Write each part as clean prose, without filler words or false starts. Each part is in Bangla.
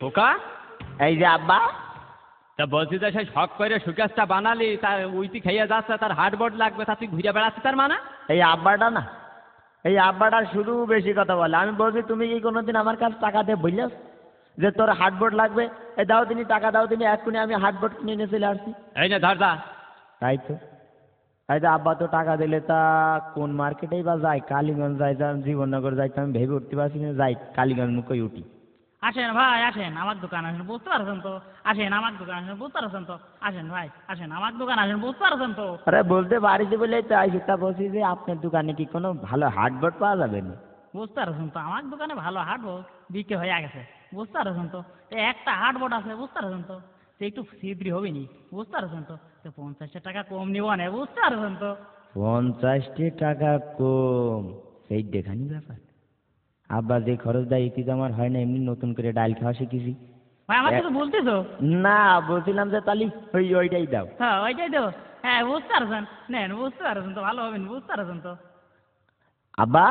খোকা, এই যে আব্বা। তা বলছি যে সেই শখ করে সুকেশটা বানালি, তার উইটি খেয়ে যাচ্ছে, তার হার্ডবোর্ড লাগবে, তা তুই ঘুরে বেড়াচ্ছি তার মানে? এই আব্বাটা না, এই আব্বাটা শুধু বেশি কথা বলে। আমি বলছি তুমি কি কোনোদিন আমার কাছে টাকা দিয়ে বললাস যে তোর হার্ডবোর্ড লাগবে? এই দাও তিনি টাকা দাও তিনি, এক্ষুনি আমি হার্ডবোর্ড কিনে নিয়ে চলে আসছি। এই যে ধর যা। তাই তো, এই যে আব্বা তো টাকা দিলে তা কোন মার্কেটেই বা যাই, কালীগঞ্জ যাইতাম, জীবননগর যাইতাম, ভেবে উঠতে পারছি না, যাই কালীগঞ্জ মুখে উঠি। আসেন ভাই আসেন, আমার দোকান আসেন, বুঝতে পারছেন তো? আসেন আমার দোকান আসেন, বুঝতে পারছেন তো? আসেন ভাই আসেন, আমার দোকান আসেন, বুঝতে পারছেন তো? আরে বলতে পারিস বলেই তো আইসি। তা বলছি যে আপনার দোকানে কি কোনো ভালো হার্ডবোর্ড পাওয়া যাবে না? বুঝতে পারছেন তো, আমার দোকানে ভালো হার্ডবোর্ড বিক্রি হয়ে গেছে, বুঝতে পারছেন তো? তো একটা হার্ডবোর্ড আছে, বুঝতে পারছেন তো? তো একটু ছিদ্রি হবে নি, বুঝতে পারছেন তো? তো 50 টাকা কম নিব না, বুঝতে পারছেন তো? 50 টাকা কম? সেই দেখানি ব্যাপার। আব্বা যে খরচ দেয় ইতি তো আমার হয় না, এমনি নতুন করে ডাল খাওয়া শিখেছি। ভাই আমার কিছু বলতেছো? না, বলছিলাম যে তালি ওইটাই দাও। হ্যাঁ ওইটাই দেবো, হ্যাঁ বুঝতে পারছেন, নেন বুঝতে পারছেন তো, ভালো হবেন, বুঝতে পারছেন তো? আব্বা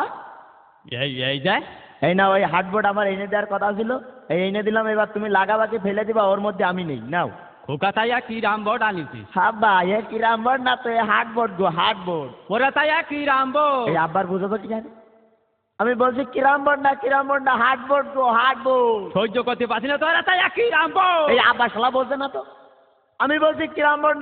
এই যায়। এই না, ওই হার্ডবোর্ড আমার এনে দেওয়ার কথা ছিল, এই এনে দিলাম, এবার তুমি লাগাবাকে ফেলে দিবা, ওর মধ্যে আমি নেই, নাও। খোকা, তাই কি রামবোর্ড আনিছিস? আব্বা এ কিরাম বোর্ড না তো, এ হার্ডবোর্ড গো, হার্ডবোর্ড। ওরা তাই কি রামবোর্ড? এই আব্বার বুঝাবো কি জানি, আমি বলছি কিরাম বোর্ড না, হার্ডবোর্ড গো, হার্ডবোর্ড। সহ্য করতে পারছি না, তোরা তাই কি রামবোর্ড? এই আব্বা শালা বলছে না তো, আমি বলছি কিরাম বোর্ড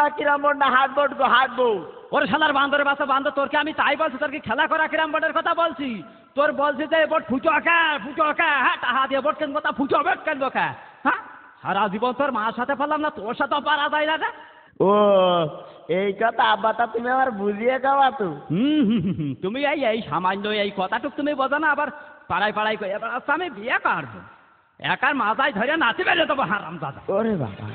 না, হার্ডবোর্ড গো, হার্ডবোর্ড। ওর শালার বান্দরের বাসা বান্দর, তোরকে আমি তাই বলছি, তোর কি খেলা করা কিরাম বোর্ডের কথা বলছি? তোর বলছি যে বোর্ড ফুটো আঁকা, হ্যাঁ টাহা দিয়ে বোর্ড কেন কথা ফুটো বোর্ড কেন বোকা? হ্যাঁ সারা জীবন তোর মার সাথে পারলাম না, তোর সাথেও পারা যায় না রে। ও এই কথা আব্বা, তা তুমি আমার বুঝিয়ে দেওয়া তো। তুমি এই সামান্য এই কথাটুক তুমি বোঝো না, আবার পাড়ায় করে এবার আমি বিয়ে করবো, একার মাথায় ধরে নাচি বেড়ে দেবো হারাম দাদা। ওরে বাবা।